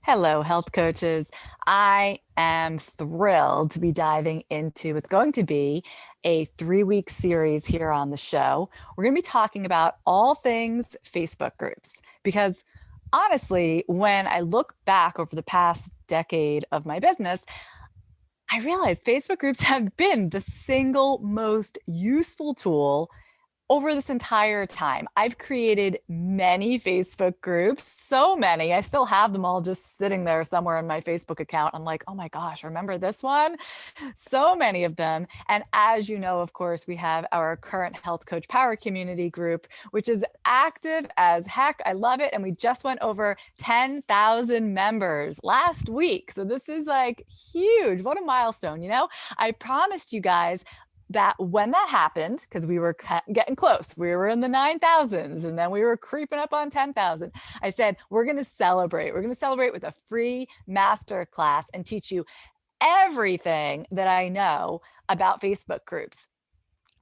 Hello, health coaches. I am thrilled to be diving into what's going to be a 3-week series here on the show. We're going to be talking about all things Facebook groups because honestly, when I look back over the past decade of my business, I realized Facebook groups have been the single most useful tool over this entire time. I've created many Facebook groups, so many. I still have them all just sitting there somewhere in my Facebook account. I'm like, oh my gosh, remember this one? So many of them. And as you know, of course, we have our current Health Coach Power Community group, which is active as heck. I love it. And we just went over 10,000 members last week. So this is like huge. What a milestone, you know? I promised you guys that when that happened, because we were getting close, we were in the 9,000s and then we were creeping up on 10,000. I said, we're going to celebrate. We're going to celebrate with a free master class and teach you everything that I know about Facebook groups.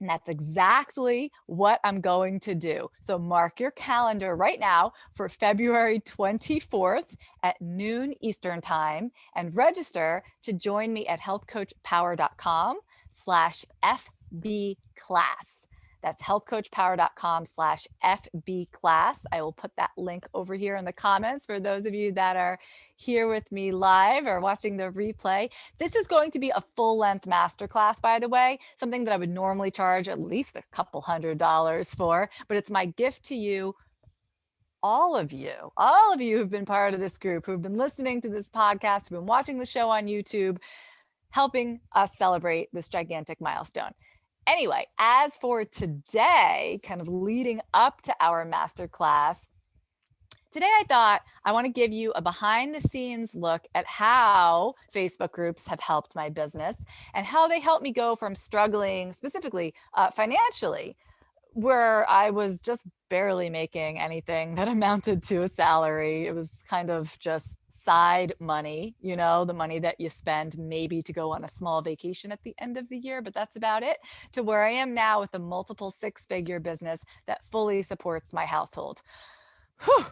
And that's exactly what I'm going to do. So mark your calendar right now for February 24th at noon Eastern time and register to join me at healthcoachpower.com/FB class. That's healthcoachpower.com/FB class. I will put that link over here in the comments for those of you that are here with me live or watching the replay. This is going to be a full-length masterclass, by the way, something that I would normally charge at least a couple $100 for, but it's my gift to you, all of you who've been part of this group, who've been listening to this podcast, who've been watching the show on YouTube, helping us celebrate this gigantic milestone. Anyway, as for today, kind of leading up to our masterclass, today I thought I want to give you a behind the scenes look at how Facebook groups have helped my business and how they helped me go from struggling specifically financially, where I was just barely making anything that amounted to a salary. It was kind of just side money, you know, the money that you spend maybe to go on a small vacation at the end of the year, but that's about it, to where I am now with a multiple six-figure business that fully supports my household. Whew.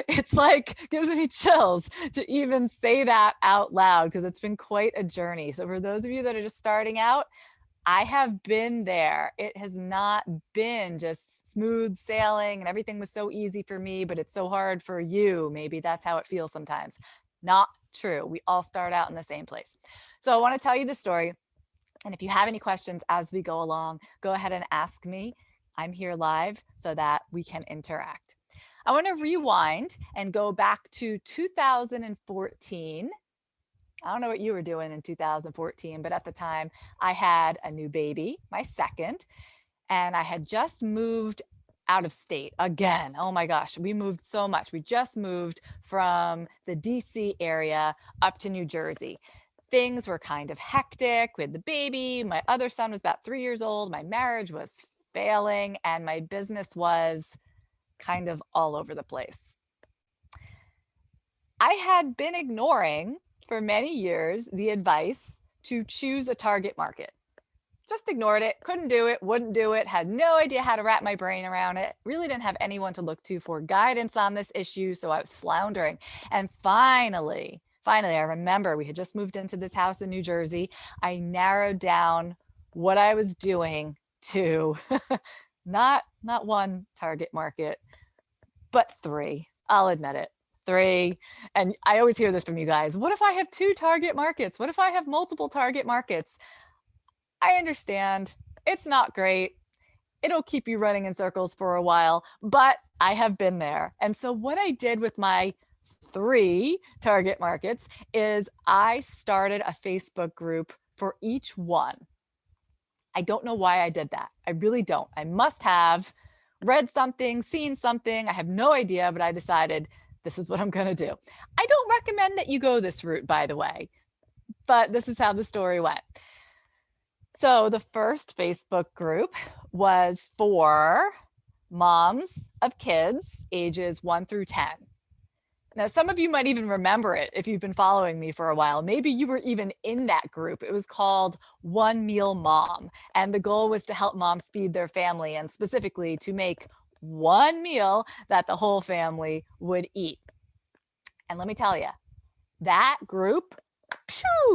It's like gives me chills to even say that out loud because it's been quite a journey. So for those of you that are just starting out, I have been there. It has not been just smooth sailing and everything was so easy for me, but it's so hard for you. Maybe that's how it feels sometimes. Not true. We all start out in the same place. So I want to tell you the story. And if you have any questions as we go along, go ahead and ask me. I'm here live so that we can interact. I want to rewind and go back to 2014. I don't know what you were doing in 2014, but at the time I had a new baby, my second, and I had just moved out of state again. Oh my gosh, we moved so much. We just moved from the DC area up to New Jersey. Things were kind of hectic with the baby. My other son was about 3 years old. My marriage was failing and my business was kind of all over the place. I had been ignoring for many years the advice to choose a target market. Just ignored it, couldn't do it, wouldn't do it, had no idea how to wrap my brain around it, really didn't have anyone to look to for guidance on this issue, so I was floundering. And finally, I remember we had just moved into this house in New Jersey. I narrowed down what I was doing to not one target market, but 3. I'll admit it. 3. And I always hear this from you guys. What if I have 2 target markets? What if I have multiple target markets? I understand it's not great. It'll keep you running in circles for a while, but I have been there. And so what I did with my 3 target markets is I started a Facebook group for each one. I don't know why I did that. I really don't. I must have read something, seen something. I have no idea, but I decided this is what I'm going to do. I don't recommend that you go this route, by the way, but this is how the story went. So the first Facebook group was for moms of kids ages 1 through 10. Now, some of you might even remember it if you've been following me for a while. Maybe you were even in that group. It was called One Meal Mom. And the goal was to help moms feed their family and specifically to make one meal that the whole family would eat. And let me tell you, that group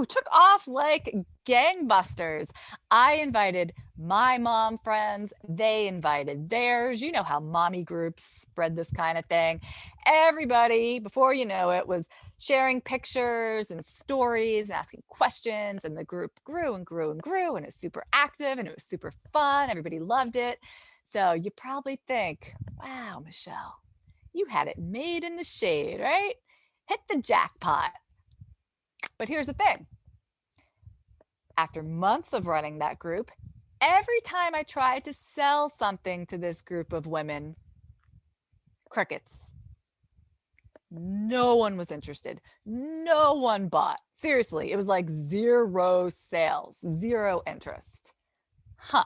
took off like gangbusters. I invited my mom friends, they invited theirs. You know how mommy groups spread this kind of thing. Everybody, before you know it, was sharing pictures and stories and asking questions, and the group grew and grew and grew, and it was super active and it was super fun. Everybody loved it. So you probably think, wow, Michelle, you had it made in the shade, right? Hit the jackpot. But here's the thing. After months of running that group, every time I tried to sell something to this group of women, crickets. No one was interested. No one bought. Seriously, it was like 0 sales, 0 interest. Huh.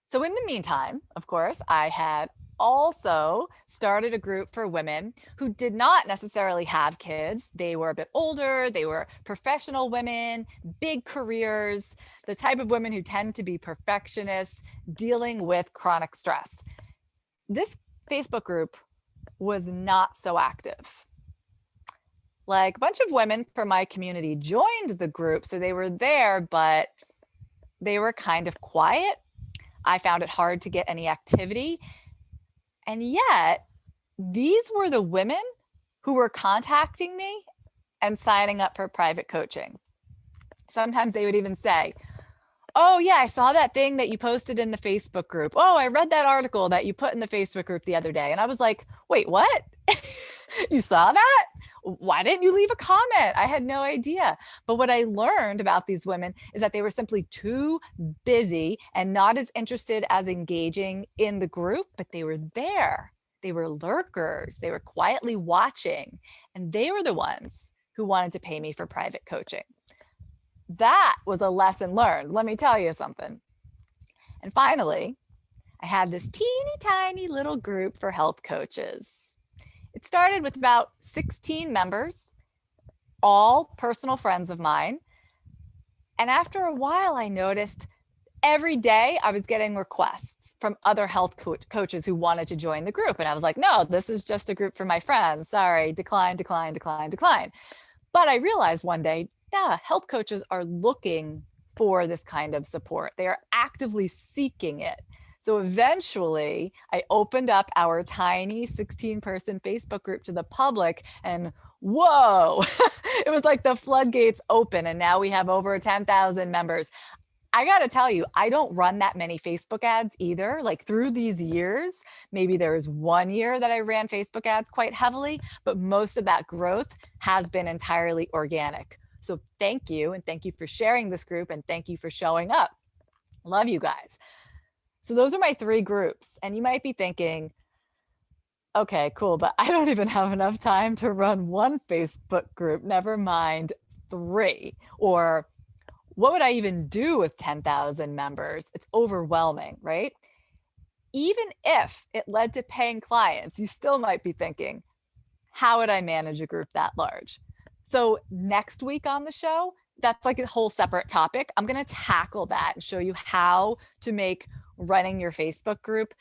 So in the meantime, of course, I had also started a group for women who did not necessarily have kids. They were a bit older, they were professional women, big careers, the type of women who tend to be perfectionists, dealing with chronic stress. This Facebook group was not so active. Like a bunch of women from my community joined the group, so they were there, but they were kind of quiet. I found it hard to get any activity. And yet, these were the women who were contacting me and signing up for private coaching. Sometimes they would even say, oh, yeah, I saw that thing that you posted in the Facebook group. Oh, I read that article that you put in the Facebook group the other day. And I was like, wait, what? You saw that? Why didn't you leave a comment? I had no idea. But what I learned about these women is that they were simply too busy and not as interested as engaging in the group, but they were there. They were lurkers. They were quietly watching, and they were the ones who wanted to pay me for private coaching. That was a lesson learned. Let me tell you something. And finally, I had this teeny tiny little group for health coaches. It started with about 16 members, all personal friends of mine. And after a while, I noticed every day I was getting requests from other health coaches who wanted to join the group. And I was like, no, this is just a group for my friends. Sorry, decline, decline, decline, decline. But I realized one day, yeah, health coaches are looking for this kind of support. They are actively seeking it. So eventually, I opened up our tiny 16-person Facebook group to the public, and whoa, it was like the floodgates open, and now we have over 10,000 members. I got to tell you, I don't run that many Facebook ads either. Like through these years, maybe there was 1 year that I ran Facebook ads quite heavily, but most of that growth has been entirely organic. So thank you. And thank you for sharing this group. And thank you for showing up. Love you guys. So those are my 3 groups. And you might be thinking, okay, cool, but I don't even have enough time to run 1 Facebook group, never mind 3. Or what would I even do with 10,000 members? It's overwhelming, right? Even if it led to paying clients, you still might be thinking, how would I manage a group that large? So next week on the show, that's like a whole separate topic. I'm going to tackle that and show you how to make running your Facebook group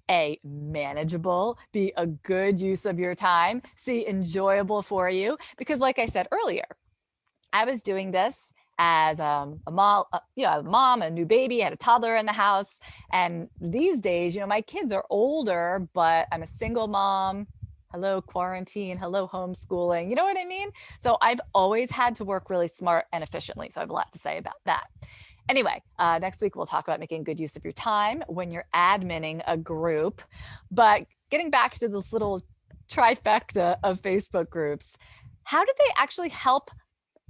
A, manageable, B, a good use of your time, C, enjoyable for you. Because like I said earlier, I was doing this as a mom, a mom, a new baby, had a toddler in the house. And these days, my kids are older, but I'm a single mom. Hello, quarantine. Hello, homeschooling. You know what I mean? So I've always had to work really smart and efficiently. So I have a lot to say about that. Anyway, next week we'll talk about making good use of your time when you're adminning a group. But getting back to this little trifecta of Facebook groups, how did they actually help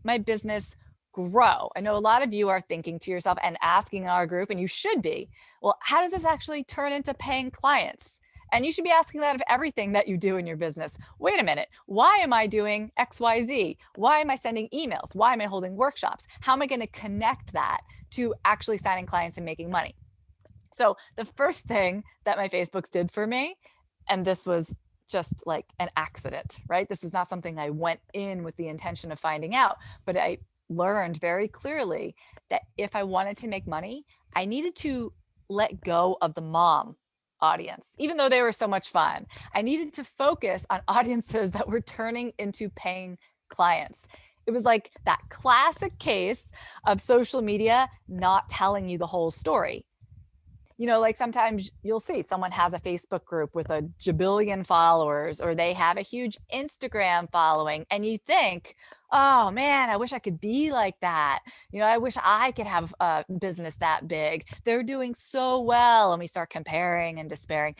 my business grow? I know a lot of you are thinking to yourself and asking in our group, and you should be, well, how does this actually turn into paying clients? And you should be asking that of everything that you do in your business. Wait a minute, why am I doing XYZ? Why am I sending emails? Why am I holding workshops? How am I going to connect that to actually signing clients and making money? So the first thing that my Facebooks did for me, and this was just like an accident, right? This was not something I went in with the intention of finding out, but I learned very clearly that if I wanted to make money, I needed to let go of the mom audience, even though they were so much fun. I needed to focus on audiences that were turning into paying clients. It was like that classic case of social media not telling you the whole story. You know, like sometimes you'll see someone has a Facebook group with a jabillion followers, or they have a huge Instagram following, and you think, oh man, I wish I could be like that. You know, I wish I could have a business that big. They're doing so well. And we start comparing and despairing.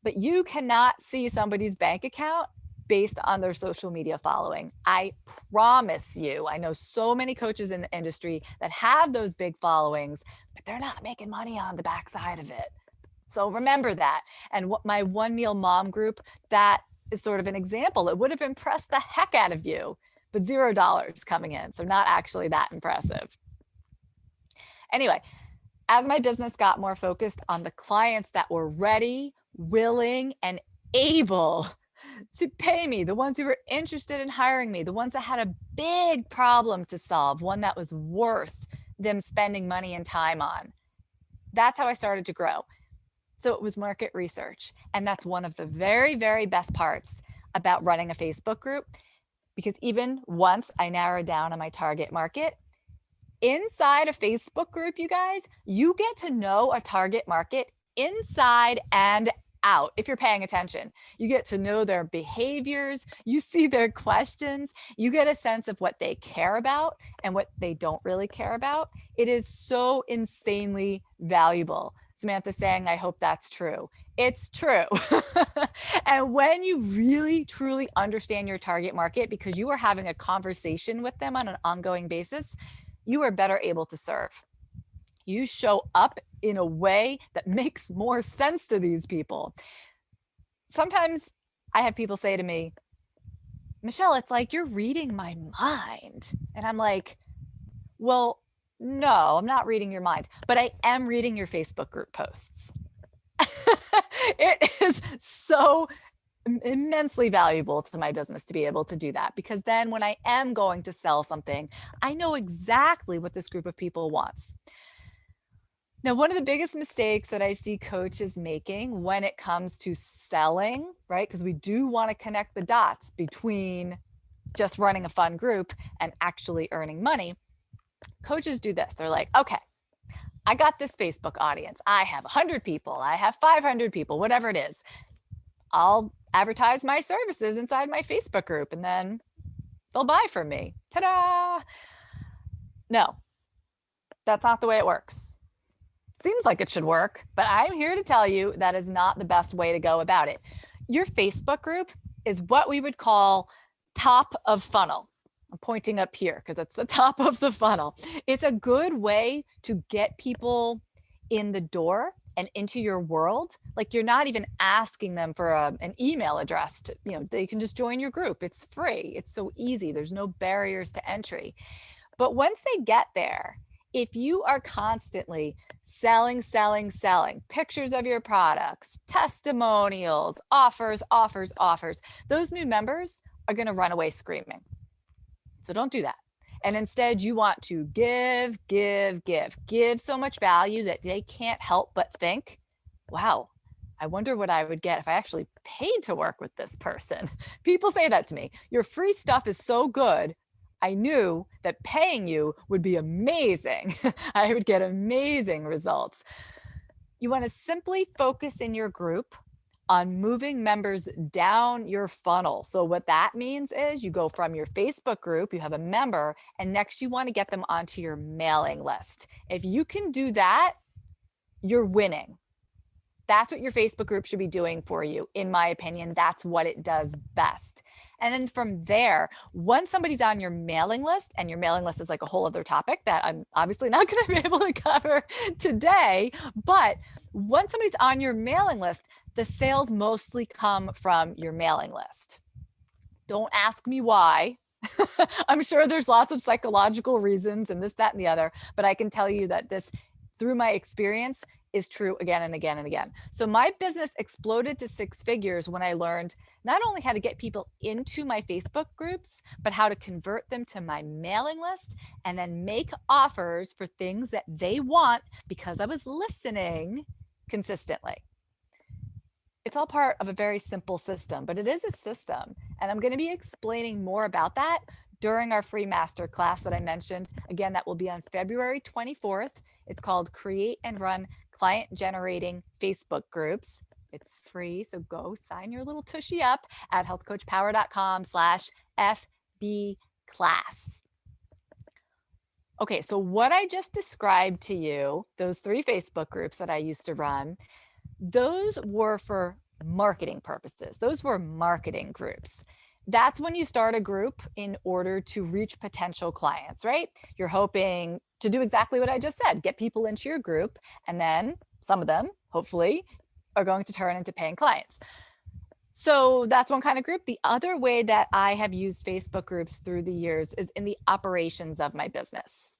But you cannot see somebody's bank account based on their social media following. I promise you, I know so many coaches in the industry that have those big followings, but they're not making money on the backside of it. So remember that. And what my One Meal Mom group, that is sort of an example. It would have impressed the heck out of you, but $0 coming in. So not actually that impressive. Anyway, as my business got more focused on the clients that were ready, willing, and able to pay me, the ones who were interested in hiring me, the ones that had a big problem to solve, one that was worth them spending money and time on. That's how I started to grow. So it was market research. And that's one of the very, very best parts about running a Facebook group, because even once I narrowed down on my target market, inside a Facebook group, you guys, you get to know a target market inside and out if you're paying attention. You get to know their behaviors, you see their questions, you get a sense of what they care about and what they don't really care about. It is so insanely valuable. Samantha's saying, I hope that's true. It's true. And when you really, truly understand your target market, because you are having a conversation with them on an ongoing basis, you are better able to serve. You show up in a way that makes more sense to these people. Sometimes I have people say to me, Michelle, it's like you're reading my mind. And I'm like, well, no, I'm not reading your mind, but I am reading your Facebook group posts. It is so immensely valuable to my business to be able to do that, because then when I am going to sell something, I know exactly what this group of people wants. Now, one of the biggest mistakes that I see coaches making when it comes to selling, right? Because we do want to connect the dots between just running a fun group and actually earning money. Coaches do this. They're like, okay, I got this Facebook audience. I have 100 people. I have 500 people, whatever it is. I'll advertise my services inside my Facebook group and then they'll buy from me. Ta-da! No, that's not the way it works. Seems like it should work, but I'm here to tell you that is not the best way to go about it. Your Facebook group is what we would call top of funnel. I'm pointing up here because it's the top of the funnel. It's a good way to get people in the door and into your world. Like, you're not even asking them for an email address to, they can just join your group. It's free. It's so easy. There's no barriers to entry. But once they get there, if you are constantly selling pictures of your products, testimonials, offers, those new members are going to run away screaming. So don't do that. And instead, you want to give so much value that they can't help but think, wow, I wonder what I would get if I actually paid to work with this person. People say that to me. Your free stuff is so good. I knew that paying you would be amazing. I would get amazing results. You want to simply focus in your group on moving members down your funnel. So what that means is you go from your Facebook group, you have a member, and next you want to get them onto your mailing list. If you can do that, you're winning. That's what your Facebook group should be doing for you. In my opinion, that's what it does best. And then from there, once somebody's on your mailing list, and your mailing list is like a whole other topic that I'm obviously not going to be able to cover today, but once somebody's on your mailing list, the sales mostly come from your mailing list. Don't ask me why. I'm sure there's lots of psychological reasons and this, that, and the other, but I can tell you that this, through my experience, is true again and again and again. So my business exploded to 6 figures when I learned not only how to get people into my Facebook groups, but how to convert them to my mailing list and then make offers for things that they want because I was listening consistently. It's all part of a very simple system, but it is a system. And I'm going to be explaining more about that during our free masterclass that I mentioned. Again, that will be on February 24th. It's called Create and Run Client Generating Facebook Groups. It's free, so go sign your little tushy up at healthcoachpower.com/FB class. Okay, so what I just described to you, those 3 Facebook groups that I used to run, those were for marketing purposes. Those were marketing groups. That's when you start a group in order to reach potential clients, right? You're hoping to do exactly what I just said, get people into your group, and then some of them, hopefully, are going to turn into paying clients. So that's one kind of group. The other way that I have used Facebook groups through the years is in the operations of my business.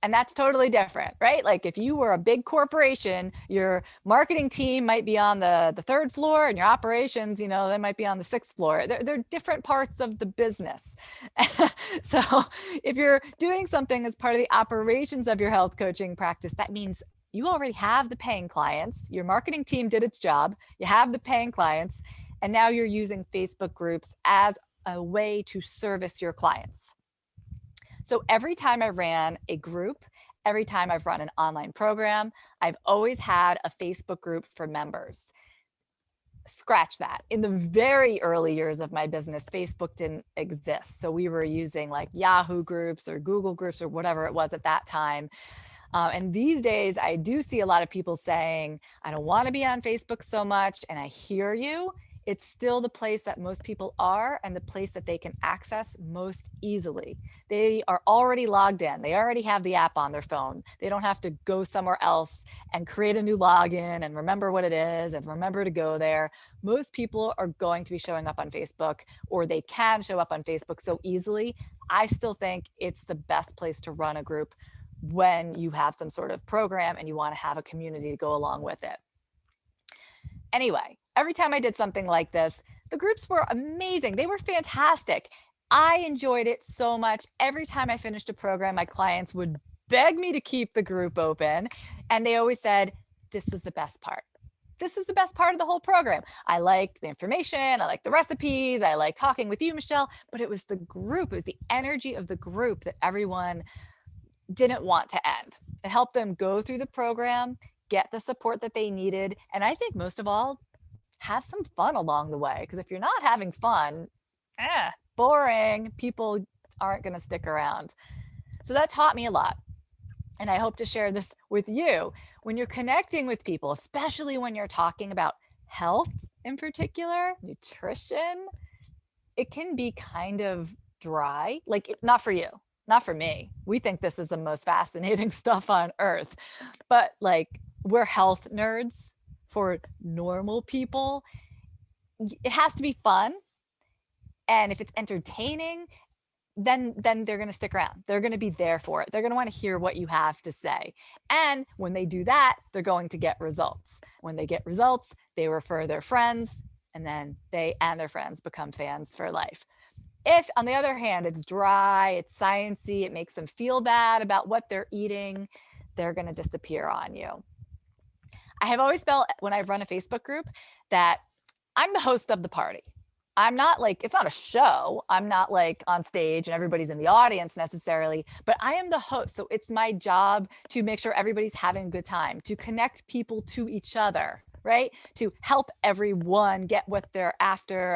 And that's totally different, right? Like if you were a big corporation, your marketing team might be on the 3rd floor and your operations, they might be on the 6th floor. They're different parts of the business. So if you're doing something as part of the operations of your health coaching practice, that means you already have the paying clients. Your marketing team did its job. You have the paying clients. And now you're using Facebook groups as a way to service your clients. So every time I ran a group, every time I've run an online program, I've always had a Facebook group for members. Scratch that. In the very early years of my business, Facebook didn't exist. So we were using like Yahoo groups or Google groups or whatever it was at that time. And these days, I do see a lot of people saying, I don't want to be on Facebook so much. And I hear you. It's still the place that most people are and the place that they can access most easily. They are already logged in. They already have the app on their phone. They don't have to go somewhere else and create a new login and remember what it is and remember to go there. Most people are going to be showing up on Facebook, or they can show up on Facebook so easily. I still think it's the best place to run a group when you have some sort of program and you want to have a community to go along with it. Anyway, every time I did something like this, the groups were amazing. They were fantastic. I enjoyed it so much. Every time I finished a program, my clients would beg me to keep the group open. And they always said, this was the best part. This was the best part of the whole program. I liked the information. I liked the recipes. I liked talking with you, Michelle. But it was the group. It was the energy of the group that everyone didn't want to end. It helped them go through the program, get the support that they needed, and I think most of all, have some fun along the way. Because if you're not having fun, boring, people aren't going to stick around. So that taught me a lot. And I hope to share this with you. When you're connecting with people, especially when you're talking about health in particular, nutrition, it can be kind of dry. Like, not for you, not for me. We think this is the most fascinating stuff on earth. But like, we're health nerds. For normal people, it has to be fun. And if it's entertaining, then they're going to stick around. They're going to be there for it. They're going to want to hear what you have to say. And when they do that, they're going to get results. When they get results, they refer their friends, and then they and their friends become fans for life. If, on the other hand, it's dry, it's sciencey, it makes them feel bad about what they're eating, they're going to disappear on you. I have always felt when I've run a Facebook group that I'm the host of the party. I'm not like, it's not a show. I'm not like on stage and everybody's in the audience necessarily, but I am the host. So it's my job to make sure everybody's having a good time, to connect people to each other, right? To help everyone get what they're after,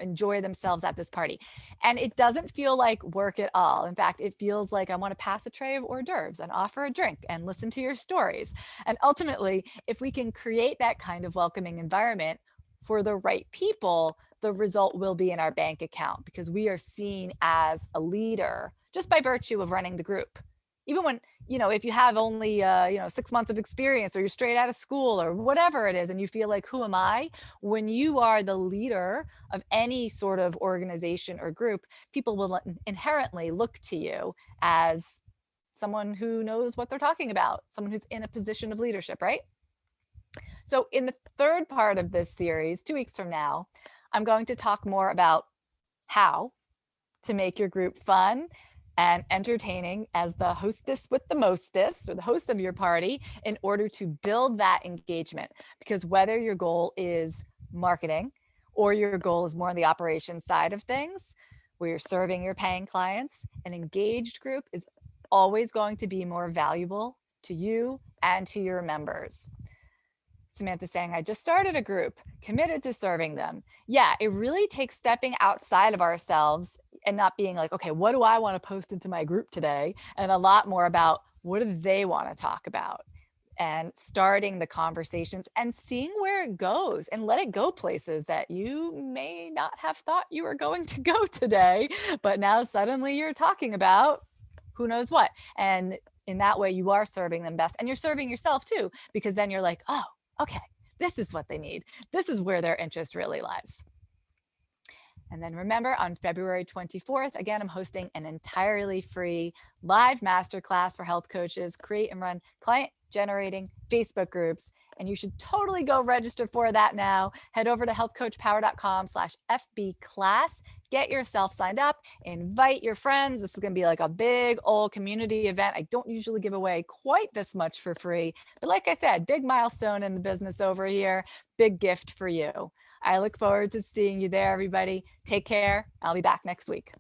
enjoy themselves at this party. And it doesn't feel like work at all. In fact, it feels like I want to pass a tray of hors d'oeuvres and offer a drink and listen to your stories. And ultimately, if we can create that kind of welcoming environment for the right people, the result will be in our bank account, because we are seen as a leader just by virtue of running the group. Even when, if you have only, 6 months of experience, or you're straight out of school or whatever it is, and you feel like, who am I? When you are the leader of any sort of organization or group, people will inherently look to you as someone who knows what they're talking about, someone who's in a position of leadership, right? So in the third part of this series, 2 weeks from now, I'm going to talk more about how to make your group fun and entertaining as the hostess with the mostest, or the host of your party, in order to build that engagement. Because whether your goal is marketing, or your goal is more on the operations side of things, where you're serving your paying clients, an engaged group is always going to be more valuable to you and to your members. Samantha saying, I just started a group, committed to serving them. Yeah, it really takes stepping outside of ourselves and not being like, okay, what do I want to post into my group today? And a lot more about what do they want to talk about? And starting the conversations and seeing where it goes and let it go places that you may not have thought you were going to go today, but now suddenly you're talking about who knows what. And in that way, you are serving them best and you're serving yourself too, because then you're like, oh, okay, this is what they need. This is where their interest really lies. And then remember, on February 24th, again, I'm hosting an entirely free live masterclass for health coaches, create and run client generating Facebook groups. And you should totally go register for that now. Head over to healthcoachpower.com/FB class. Get yourself signed up, invite your friends. This is going to be like a big old community event. I don't usually give away quite this much for free, but like I said, big milestone in the business over here, big gift for you. I look forward to seeing you there, everybody. Take care. I'll be back next week.